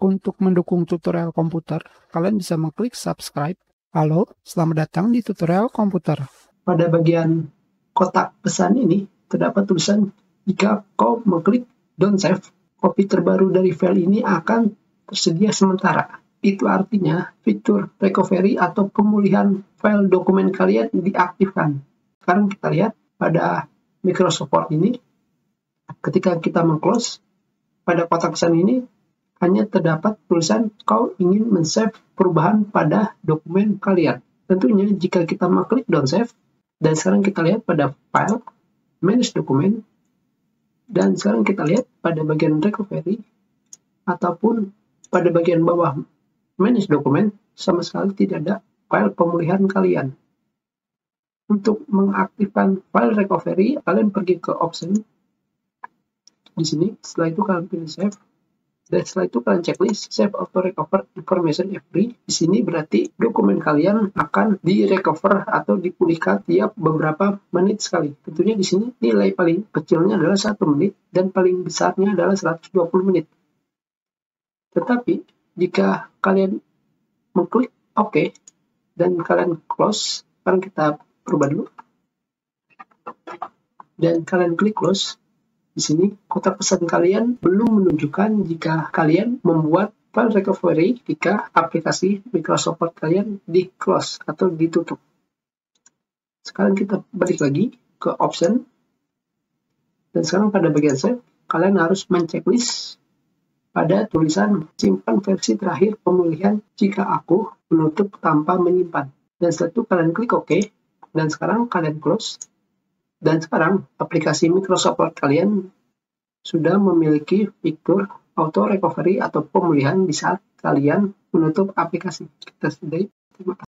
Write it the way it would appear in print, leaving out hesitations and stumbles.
Untuk mendukung tutorial komputer, kalian bisa mengklik subscribe. Halo, selamat datang di tutorial komputer. Pada bagian kotak pesan ini terdapat tulisan jika kau mengklik don't save, kopi terbaru dari file ini akan tersedia sementara. Itu artinya fitur recovery atau pemulihan file dokumen kalian diaktifkan. Sekarang kita lihat pada Microsoft Word ini, ketika kita meng-close, pada kotak pesan ini hanya terdapat tulisan kau ingin men-save perubahan pada dokumen kalian. Tentunya jika kita mengklik don't save, dan sekarang kita lihat pada file, manage dokumen, dan sekarang kita lihat pada bagian recovery, ataupun pada bagian bawah manage dokumen, sama sekali tidak ada file pemulihan kalian. Untuk mengaktifkan file recovery, kalian pergi ke option di sini. Setelah itu kalian pilih save, dan setelah itu kalian checklist save auto recover information every. Di sini berarti dokumen kalian akan direcover atau dipulihkan tiap beberapa menit sekali. Tentunya di sini nilai paling kecilnya adalah 1 menit dan paling besarnya adalah 120 menit. Tetapi jika kalian mengklik OK dan kalian close, sekarang kita perubah dulu, dan kalian klik close. Di sini kotak pesan kalian belum menunjukkan jika kalian membuat file recovery jika aplikasi Microsoft Word kalian di close atau ditutup. Sekarang kita balik lagi ke option, dan sekarang pada bagian save kalian harus menceklis pada tulisan simpan versi terakhir pemulihan jika aku menutup tanpa menyimpan, dan setelah itu kalian klik OK, dan sekarang kalian close. Dan sekarang aplikasi Microsoft Word kalian sudah memiliki fitur auto recovery atau pemulihan di saat kalian menutup aplikasi. Kita sudahi. Terima kasih.